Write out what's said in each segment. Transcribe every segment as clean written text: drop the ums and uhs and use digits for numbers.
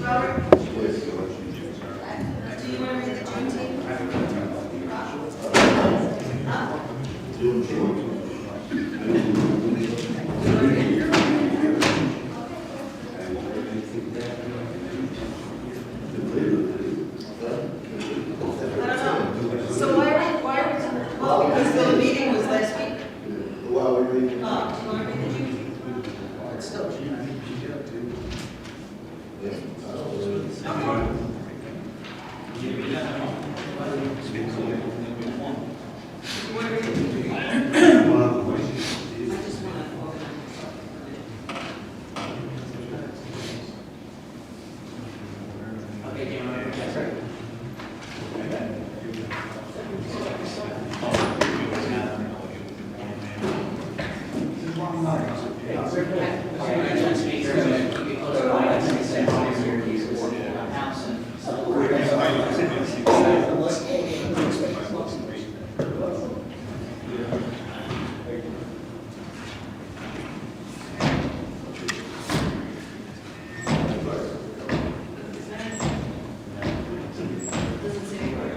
Robert? Yes. Do you want to read the Juneteenth? Huh? Oh, because the meeting was last week. Well, we're reading. Oh, do you want to read the Juneteenth? Let's go.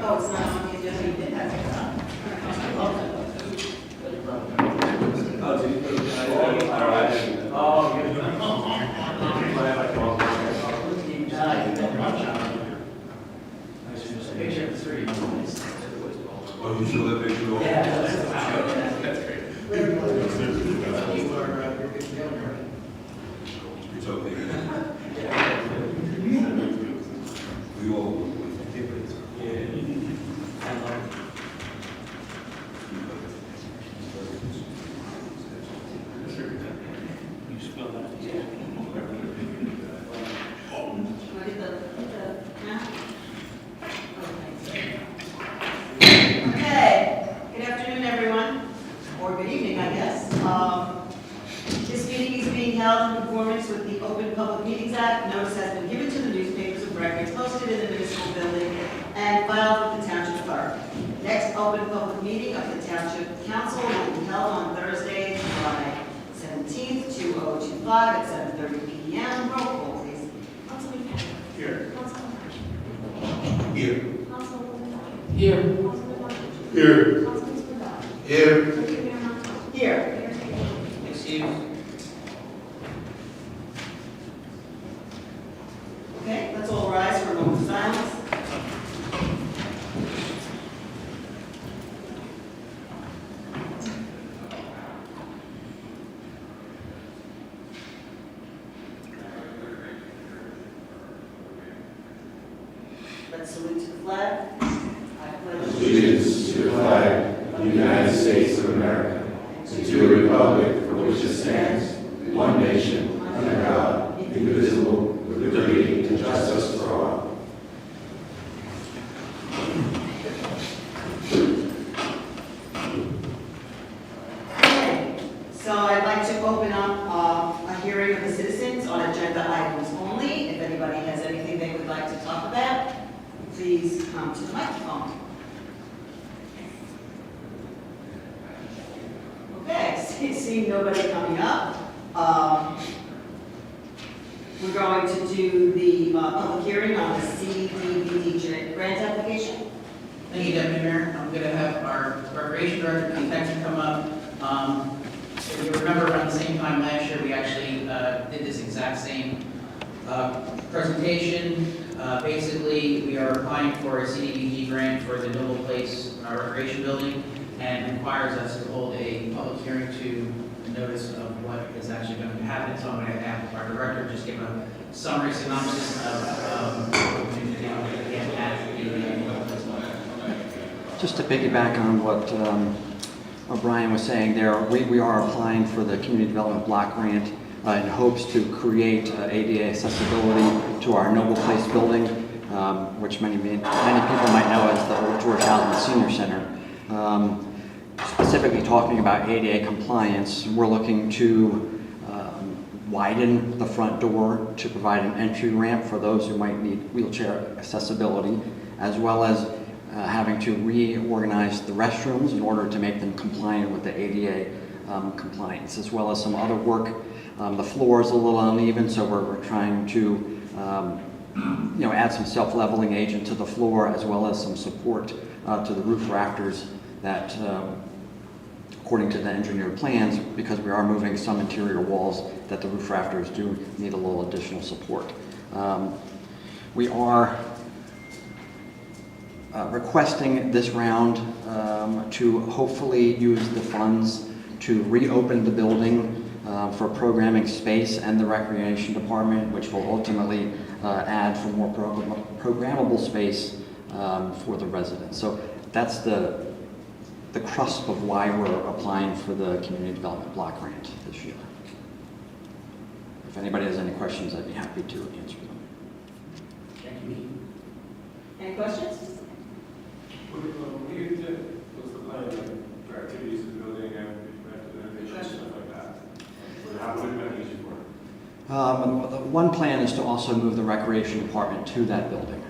Oh, it's not on the agenda, you didn't have it on. Oh, you should let picture go. That's great. It's okay. We all. Okay, good afternoon, everyone, or good evening, I guess. This meeting is being held in conformance with the Open Public Meetings Act. Notice has been given to the newspapers of record, posted in the municipal building, and filed with the township clerk. Next open public meeting of the township council will be held on Thursday, July 17th, 2025, at 7:30 p.m. Roll call, please. Councilman Patton. Here. Councilman Marshall. Here. Councilwoman Dodd. Here. Councilman Marshall. Here. Councilman Spindler. Here. Deputy Mayor Montal. Here. Mayor Taylor. Excuse. Okay, let's all rise for a moment of silence. Let's salute to the flag. I pledge Allegiance to the flag of the United States of America and to the republic for which it stands, one nation, under God, indivisible, with liberty and justice for all. Okay, so I'd like to open up a hearing of the citizens on agenda items only. If anybody has anything they would like to talk about, please come to the microphone. Okay, seeing nobody coming up, we're going to do the public hearing on the CDBG grant application. Thank you, Deputy Mayor. I'm going to have our Recreation Director, Pete Texan, come up. If you remember, around the same time last year, we actually did this exact same presentation. Basically, we are applying for a CDBG grant for the Noble Place Recreation Building, and it requires us to hold a public hearing to notice of what is actually going to happen. So I'm going to have our Director just give a summary synopsis of Just to piggyback on what Brian was saying there, we are applying for the Community Development Block Grant in hopes to create ADA accessibility to our Noble Place building, which many people might know as the old George Allen Senior Center. Specifically talking about ADA compliance, we're looking to widen the front door to provide an entry ramp for those who might need wheelchair accessibility, as well as having to reorganize the restrooms in order to make them compliant with the ADA compliance, as well as some other work. The floor is a little uneven, so we're trying to add some self-leveling agent to the floor as well as some support to the roof rafters that, according to the engineered plans, because we are moving some interior walls, that the roof rafters do need a little additional support. We are requesting this round to hopefully use the funds to reopen the building for programming space and the recreation department, which will ultimately add for more programmable space for the residents. So that's the crust of why we're applying for the community development block grant this year. If anybody has any questions, I'd be happy to answer them. Thank you. Any questions? What's the plan for activities in the building and renovation, stuff like that? What would that use it for? The one plan is to also move the recreation department to that building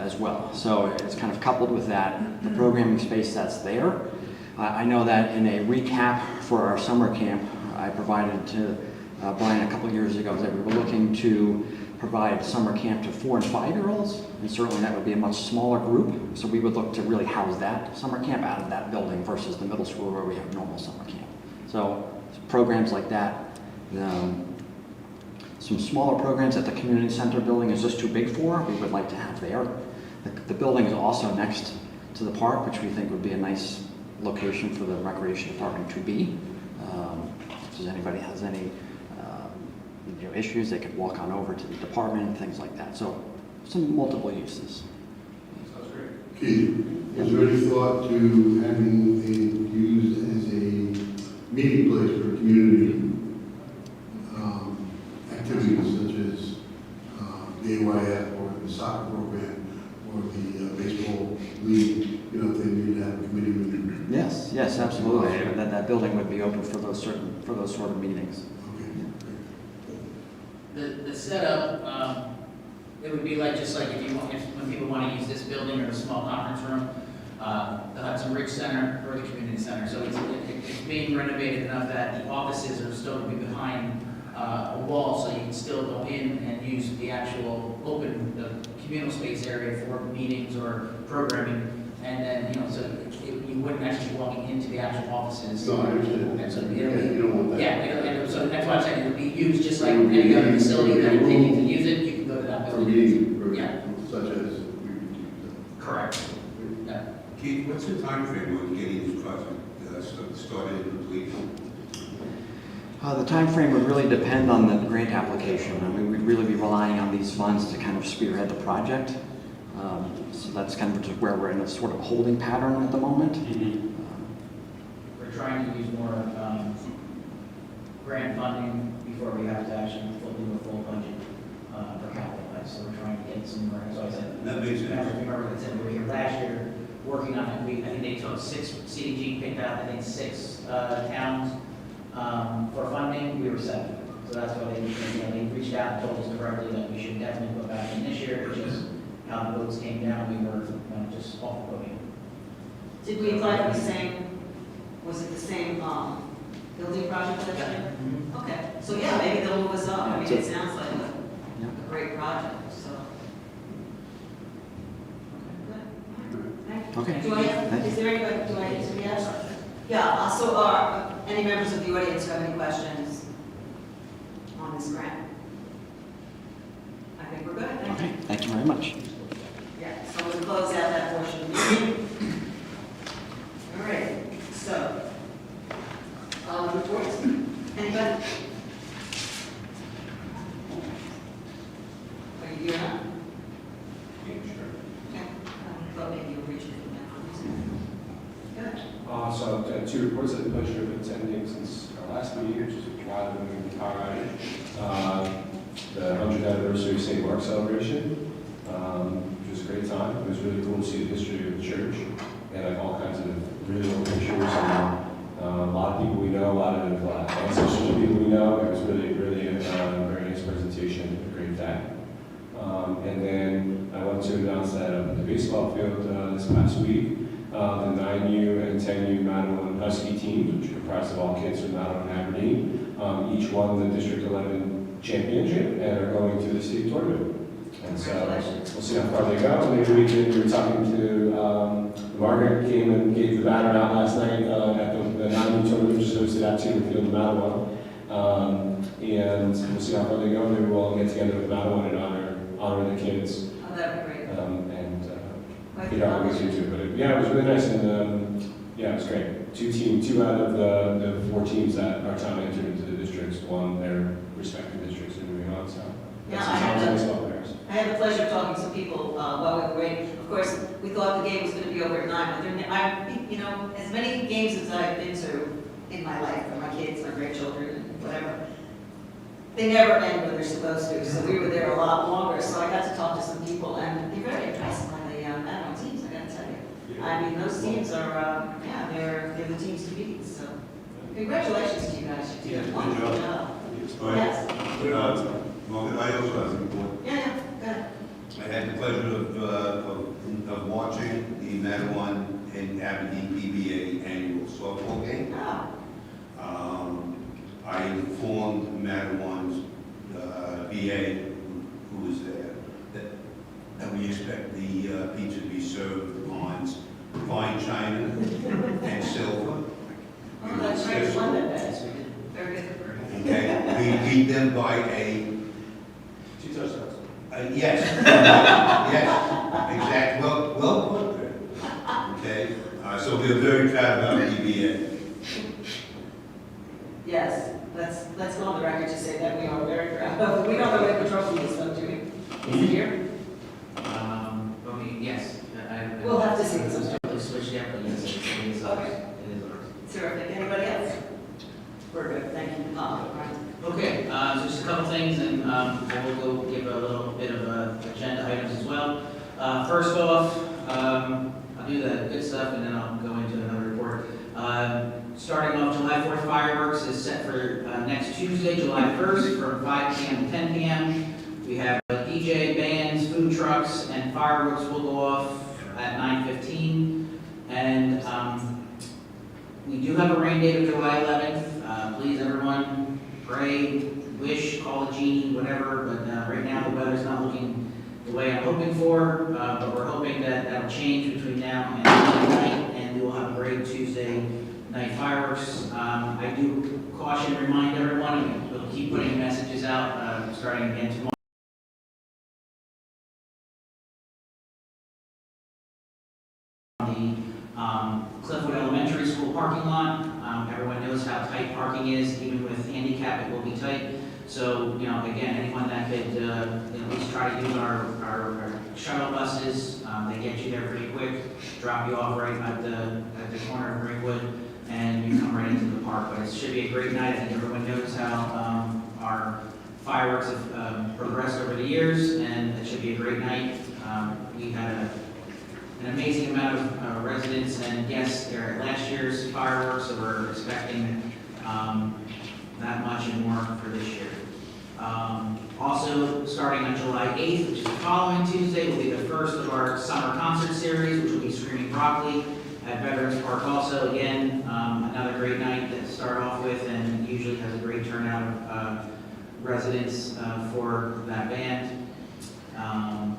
as well. So it's kind of coupled with that, the programming space that's there. I know that in a recap for our summer camp, I provided to Brian a couple years ago that we were looking to provide summer camp to 4- and 5-year-olds, and certainly that would be a much smaller group. So we would look to really house that summer camp out of that building versus the middle school where we have normal summer camp. So programs like that. Some smaller programs at the community center building is just too big for, we would like to have there. The building is also next to the park, which we think would be a nice location for the recreation department to be. If anybody has any issues, they could walk on over to the department and things like that. So some multiple uses. Sounds great. Keith, was there any thought to having it used as a meeting place for community activities such as the AYF or the soccer program or the baseball league, if they need to have a committee meeting? Yes, absolutely. That building would be open for those sort of meetings. The setup, it would be like, just like when people want to use this building or a small conference room, the Hudson Ridge Center or the community center. So it's being renovated enough that the offices are still going to be behind a wall, so you can still go in and use the actual the communal space area for meetings or programming. And then, so you wouldn't actually be walking into the actual offices. No, I understand. And so You don't want that. and so that's why I'm saying it would be used just like any other facility that if they need to use it, you can go to that For building. meeting, Yeah. such as Correct. Yeah. Keith, what's the timeframe on getting this project started and completed? The time frame would really depend on the grant application. I mean, we'd really be relying on these funds to kind of spearhead the project. So that's kind of just where we're in a sort of holding pattern at the moment. We're trying to use more grant funding before we have to actually do a full budget for capital. So we're trying to get some more. So I said, That makes sense. remember I said we were here last year working on it. I think they took 6, CDG picked out, I think 6 towns for funding. We were 7. So that's why they reached out and told us directly that we should definitely put back in this year, which is how the votes came down. We were just off voting. Did we apply for the same, was it the same building project last year? Mhm. Okay, so yeah, maybe they'll move us up. I mean, it sounds like Yeah. a great project, so. Good. Okay. Do I have, is there anybody, do I need to be asked? Yeah, so any members of the audience have any questions on this grant? I think we're good, thank you. Okay, thank you very much. Yeah, so we'll close out that portion of the meeting. All right, so, reports, anybody? Are you here now? Okay, thought maybe you'll reach it from that. Good. So I've got 2 reports. I had the pleasure of attending since our last meeting, which is rather than the car ride. The 100th anniversary of St. Mark's celebration, which was a great time. It was really cool to see the history of the church and like all kinds of really old pictures and a lot of people we know, a lot of ancestors of people we know. It was really, really a very nice presentation, a great day. And then I went to announce that at the baseball field this past week, the 9U and 10U Madeline Husky teams, which are comprised of all kids from Madeline and Aberdeen, each won the District 11 championship and are going to the state tournament. And so Congratulations. we'll see how far they go. Maybe we were talking to, Margaret came and gave the banner out last night at the non-league tournament, just hosted at Team Field in Mattawa. And we'll see how far they go. Maybe we'll all get together with Mattawa and honor the kids. Oh, that'd be great. Figure out what we can do. But it was really nice, and yeah, it was great. Two out of the 4 teams that our town entered into the districts won their respective districts and moving on. So Yeah, that's I had nice that. well players. I had the pleasure of talking to some people while we were waiting. Of course, we thought the game was going to be over at 9, but you know, as many games as I've been to in my life, for my kids, my grandchildren, and whatever, they never end when they're supposed to. So we were there a lot longer. So I got to talk to some people, and they're very impressed by the Mattawa teams. I got to tell you. I mean, those teams are, they're the teams to beat. So congratulations to you guys. You did a wonderful job. Yes. Well, I also have a report. Yeah, go ahead. I had the pleasure of watching the Mattawa and Aberdeen PBA annual softball game. Oh, I informed Mattawa's VA, who was there, that we expect the pizza to be served on fine china and silver. oh, that's right. You won that day. Very good. Okay, we beat them by 2 touchdowns. yes, yes, exactly, well put there. Okay, so we're very proud of our PBA. Yes, let's go on the record to say that we are very proud of. We don't know what the trophy is, though, do we? Is it here? Yes. We'll have to see it sometime. Totally switched out, but yes, it is ours. Okay. It is ours. Terrific. Anybody else? We're good, thank you. Right. Okay, so just a couple things, and I will go give a little bit of agenda items as well. First off, I'll do the good stuff, and then I'll go into another report. Starting off, July 4th fireworks is set for next Tuesday, July 1st, from 5 p.m. to 10 p.m. We have DJ, bands, food trucks, and fireworks will go off at 9:15. And we do have a rain date of July 11th. Please, everyone, pray, wish, call a genie, whatever. But right now, the weather's not looking the way I'm hoping for. But we're hoping that that'll change between now and tonight, and we will have a great Tuesday night fireworks. I do caution, remind everyone, we'll keep putting messages out starting again tomorrow. The Cliffwood Elementary School parking lot. Everyone knows how tight parking is, even with handicap, it will be tight. So, again, anyone that could at least try to use our shuttle buses, they get you there pretty quick, drop you off right at the corner of Greenwood, and you come right into the park. But it should be a great night. I think everyone knows how our fireworks have progressed over the years, and it should be a great night. We had an amazing amount of residents and guests there at last year's fireworks, so we're expecting that much and more for this year. Also, starting on July 8th, which is the following Tuesday, will be the first of our summer concert series, which will be Screaming Broccoli at Veterans Park also. Again, another great night to start off with, and usually has a great turnout of residents for that band. And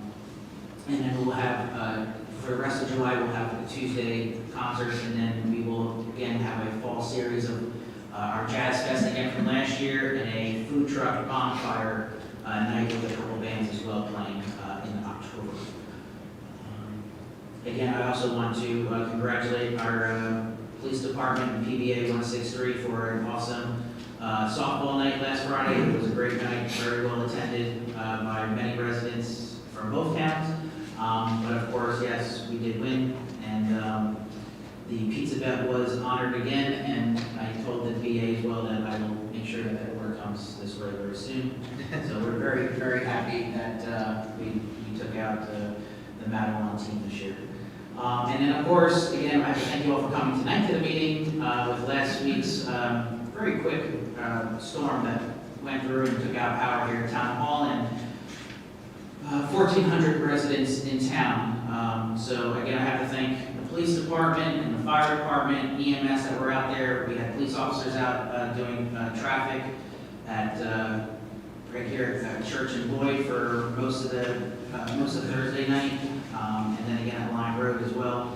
then we'll have, for the rest of July, we'll have the Tuesday concerts, and then we will again have a fall series of our Jazz Fest again from last year, and a food truck bonfire night with a couple bands as well playing in October. Again, I also want to congratulate our police department and PBA 163 for an awesome softball night last Friday. It was a great night, very well attended by many residents from both towns. But of course, yes, we did win, and the pizza bet was honored again, and I told the VA as well that I will make sure that that order comes this way very soon. So we're very, very happy that we took out the Mattawa team this year. And then, of course, again, I have to thank you all for coming tonight to the meeting with last week's very quick storm that went through and took out power here at Town Hall, and 1,400 residents in town. So again, I have to thank the police department and the fire department, EMS that were out there. We had police officers out doing traffic at right here at Church and Lloyd for most of the Thursday night, and then again at Line Road as well.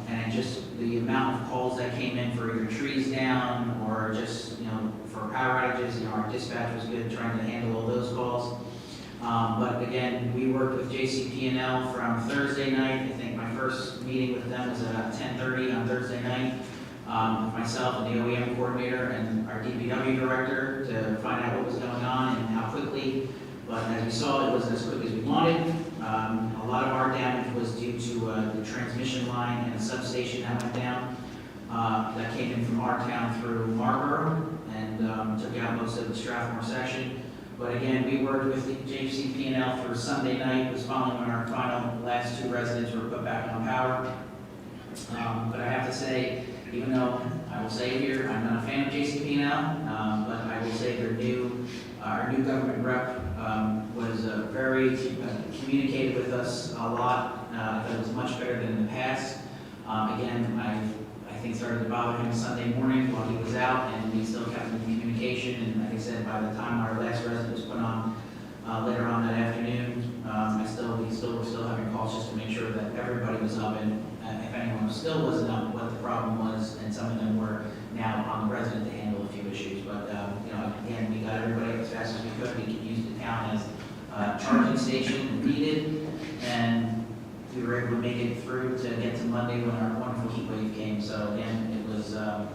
And just the amount of calls that came in for either trees down or just, for power outages, our dispatch was good trying to handle all those calls. But again, we worked with JCP&L from Thursday night. I think my first meeting with them was at 10:30 on Thursday night, with myself and the OEM coordinator and our DPW director to find out what was going on and how quickly. But as we saw, it wasn't as quick as we wanted. A lot of our damage was due to the transmission line and the substation that went down. That came in from our town through Marlboro and took out most of the Strathmore section. But again, we worked with the JCP&L for Sunday night. It was following when our last two residents were put back on power. But I have to say, even though I will say here, I'm not a fan of JCP&L, but I will say our new government rep was very communicated with us a lot. That was much better than in the past. Again, I think started to bother him Sunday morning while he was out, and we still kept in communication. And like I said, by the time our last resident was put on later on that afternoon, we still were still having calls just to make sure that everybody was up, and if anyone still wasn't up, what the problem was, and some of them were now on the resident to handle a few issues. But again, we got everybody as fast as we could. We could use the town as a charging station if needed, and we were able to make it through to get to Monday when our wonderful heat wave came. So again, it was a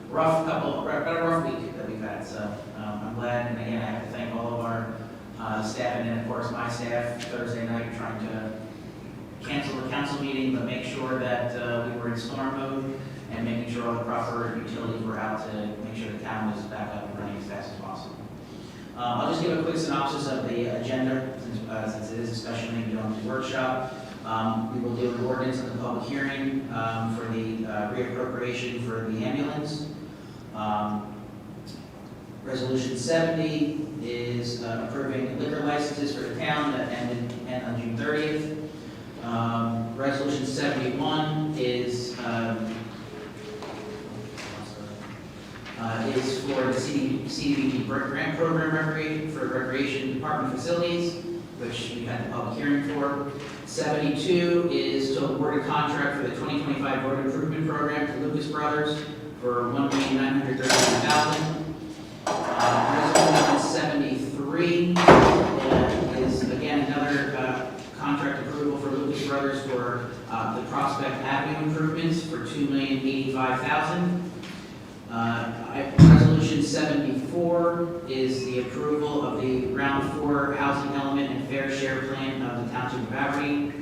rough week that we've had. So I'm glad, and again, I have to thank all of our staff, and then of course my staff Thursday night trying to cancel the council meeting, but make sure that we were in storm mode and making sure all the proper utilities were out to make sure the town was back up and running as fast as possible. I'll just give a quick synopsis of the agenda since it is a special meeting on the workshop. We will do an ordinance in the public hearing for the reappropriation for the ambulance. Resolution 70 is approving liquor licenses for the town that end on June 30th. Resolution 71 is for the CDBG grant program for recreation department facilities, which we had the public hearing for. 72 is to award a contract for the 2025 road improvement program to Lucas Brothers for $1,939,000. Resolution 73 is again another contract approval for Lucas Brothers for the Prospect Avenue improvements for $2,085,000. Resolution 74 is the approval of the Round 4 housing element and fair share plan of the Township of Aberdeen.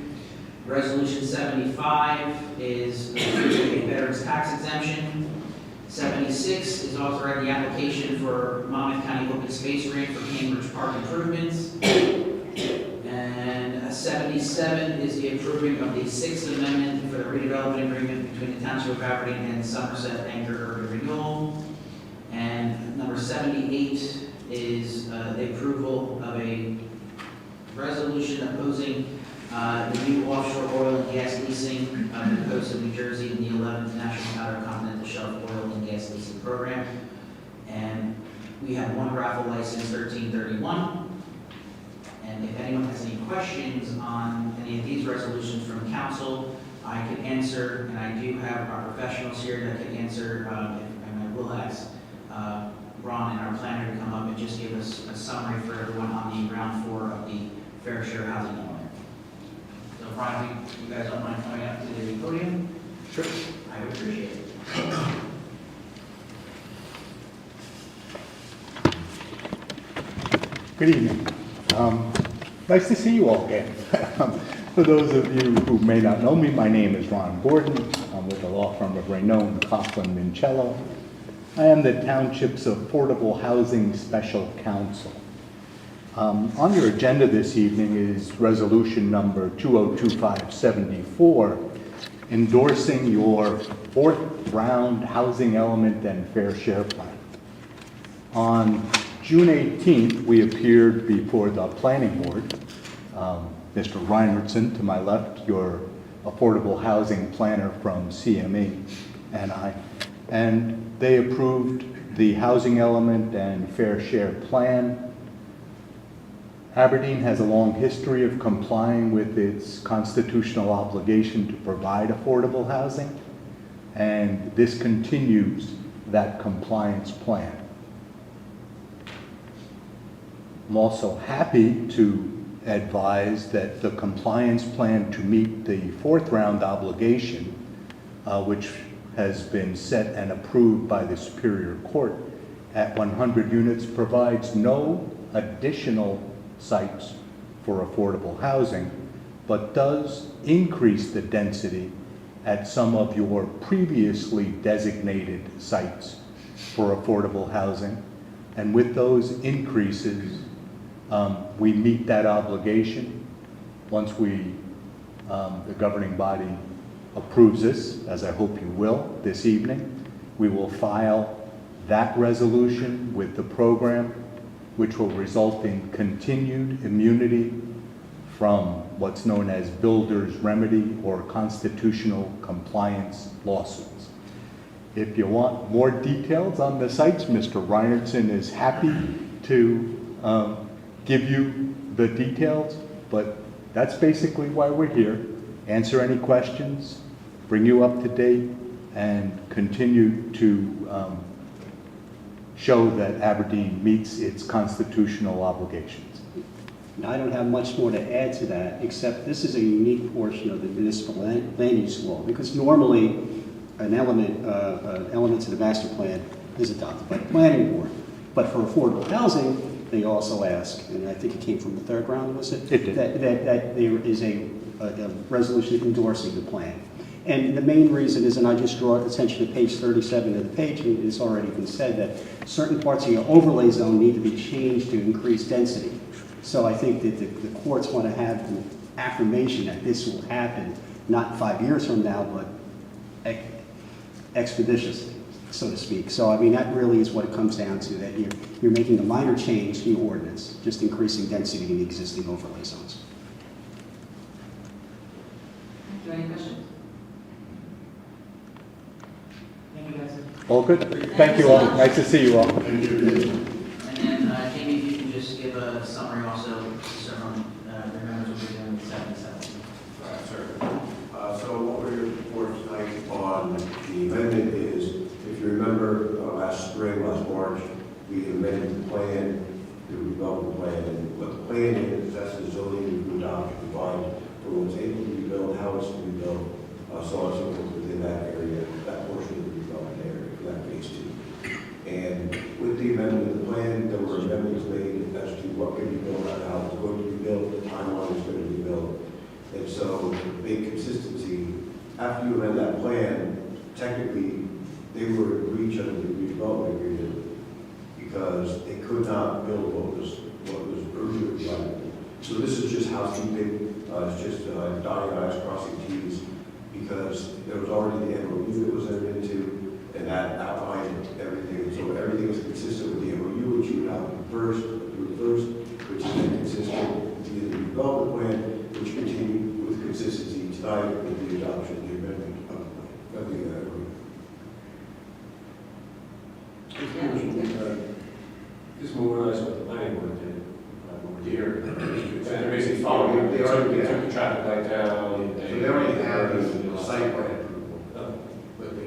Resolution 75 is approving a veterans tax exemption. 76 is authorizing the application for Monmouth County Open Space Grant for Cambridge Park improvements. And 77 is the approving of the 6th Amendment for the redevelopment agreement between the Township of Aberdeen and Somerset Anchor Urban Renewal. And number 78 is the approval of a resolution opposing the new offshore oil and gas leasing on the coast of New Jersey in the 11th National Outer Continental Shelf Oil and Gas Leasing Program. And we have one raffle license, 1331. And if anyone has any questions on any of these resolutions from council, I can answer, and I do have our professionals here that can answer, and I will ask Ron and our planner to come up and just give us a summary for everyone on the round 4 of the fair share housing element. So Ron, if you guys don't mind coming up to the podium? Sure. I would appreciate it. Good evening. Nice to see you all again. For those of you who may not know me, my name is Ron Gordon. I'm with the law firm of Raynone, Coughlin, Mincello. I am the Township's Affordable Housing Special Counsel. On your agenda this evening is resolution number 2025-74, endorsing your 4th round housing element and fair share plan. On June 18th, we appeared before the planning board. Mr. Reinertson, to my left, your affordable housing planner from CME, and they approved the housing element and fair share plan Aberdeen has a long history of complying with its constitutional obligation to provide affordable housing, and this continues that compliance plan. I'm also happy to advise that the compliance plan to meet the fourth round obligation, which has been set and approved by the Superior Court at 100 units, provides no additional sites for affordable housing, but does increase the density at some of your previously designated sites for affordable housing. And with those increases, we meet that obligation. Once the governing body approves this, as I hope you will this evening, we will file that resolution with the program, which will result in continued immunity from what's known as builder's remedy or constitutional compliance lawsuits. If you want more details on the sites, Mr. Reinertsen is happy to give you the details, but that's basically why we're here. Answer any questions, bring you up to date, and continue to show that Aberdeen meets its constitutional obligations. Now, I don't have much more to add to that, except this is a unique portion of the municipal land use law, because normally an element to the master plan is adopted by the planning board. But for affordable housing, they also ask, and I think it came from the third round, was it? It did. That there is a resolution endorsing the plan. And the main reason is, and I just draw attention to page 37 of the page, and it's already been said, that certain parts of your overlay zone need to be changed to increase density. So I think that the courts want to have the affirmation that this will happen, not 5 years from now, but expeditiously, so to speak. So I mean, that really is what it comes down to, that you're making a minor change to your ordinance, just increasing density in the existing overlay zones. Do you have any questions? Thank you, guys. All good? Thank you all. Nice to see you all. And then, Jamie, if you can just give a summary also, so remembers what we're doing with 77. Sure. So what we're here for tonight on the amendment is, if you remember last March, we amended the plan, the redevelopment plan, and what the plan is, that's the zoning we adopted, provide for what's able to be built, how it's to be built, so on and so forth within that area, that portion of the redevelopment area, for that phase 2. And with the amendment of the plan, there were amendments made as to what can be built, how it's going to be built, the timeline is going to be built. And so, big consistency, after you amend that plan, technically, they were in breach of the redevelopment agreement because they could not build what was originally planned. So this is just housekeeping, it's just dotting i's, crossing t's, because there was already the MOU that was entered into, and that outlined everything. So everything is consistent with the MOU, which you adopted first, which is then consistent with the redevelopment plan, which continued with consistency tonight with the adoption of the amendment of the agreement. This memorialized what the planning board did over the year. They're basically following, they took the traffic light down. So they already have the site plan approval.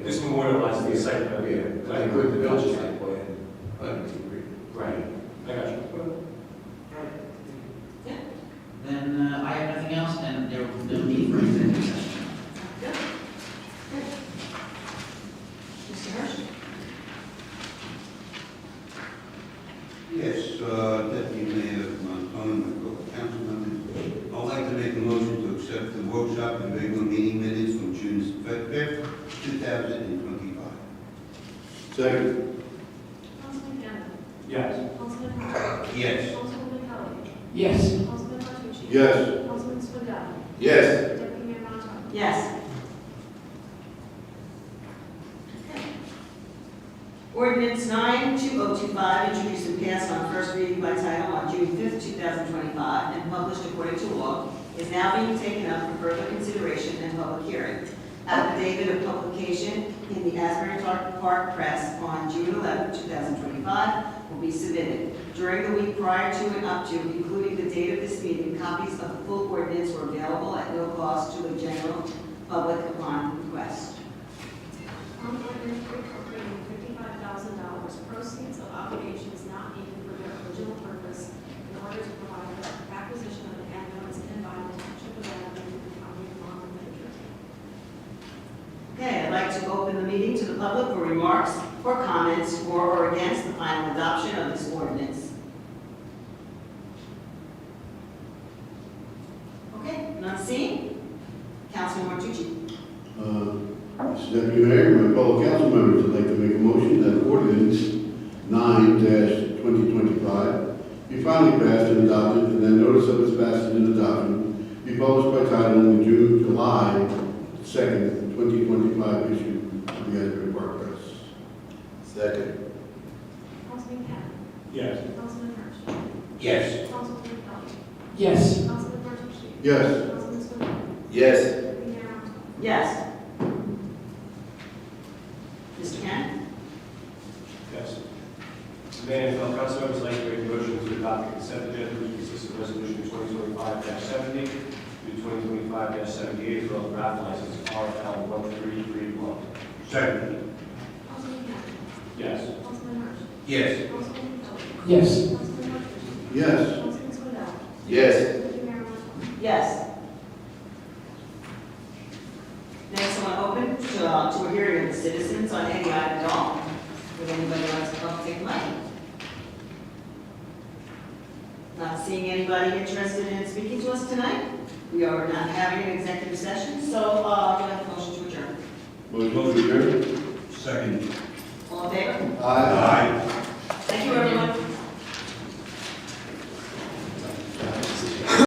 This memorializes the site plan. Yeah, I could build a site plan. Right, I got you. Then I have nothing else, and there will be no need for executive session. Mr. Hirsch? Yes, Deputy Mayor Montgomery, council members, I'd like to make a motion to accept the workshop and regular meeting minutes from June 5th, 2025. Second. Councilman Gannon. Yes. Councilman Hurst. Yes. Councilwoman Kelly. Yes. Councilman Martucci. Yes. Councilman Swindell. Yes. Deputy Mayor Montal. Yes. Ordinance 9-2025, introduced and passed on first reading by title on June 5th, 2025, and published according to law, is now being taken up for further consideration and public hearing. Affidavit of publication in the Asbury Park Press on June 11th, 2025 will be submitted. During the week prior to and up to, including the date of this meeting, copies of the full ordinance were available at no cost to the general public upon request. On ordinance appropriating $55,000 proceeds of obligations not needed for their original purpose in order to provide for acquisition of the ambulance and by the Township of Acton in the County of Monmouth, New Jersey. Okay, I'd like to open the meeting to the public for remarks or comments for or against the final adoption of this ordinance. Okay, none seen? Councilman Martucci. Mr. Deputy Mayor, my fellow council members, I'd like to make a motion that ordinance 9-2025 be finally passed and adopted, and then notice of its passage and adoption be published by title in the July 2nd, 2025 issue of the Asbury Park Press. Second. Councilman Cannon. Yes. Councilman Hirsch. Yes. Councilman Kelly. Yes. Councilman Martucci. Yes. Councilman Swindell. Yes. Deputy Mayor Montal. Yes. Mr. Cannon? Yes. Mayor and fellow council members, I'd like to make a motion to adopt the consent agenda, which consists of resolution 2025-70 through 2025-78, as well as draft license RL 1331. Second. Councilman Cannon. Yes. Councilman Hirsch. Yes. Councilman Kelly. Yes. Councilman Martucci. Yes. Councilman Swindell. Yes. Deputy Mayor Montal. Yes. Next, I want to open to a hearing of the citizens on any item at all. Would anybody like to come take mic? Not seeing anybody interested in speaking to us tonight. We are not having an executive session, so do I have a motion to adjourn? Motion to adjourn? Second. All in favor? Aye.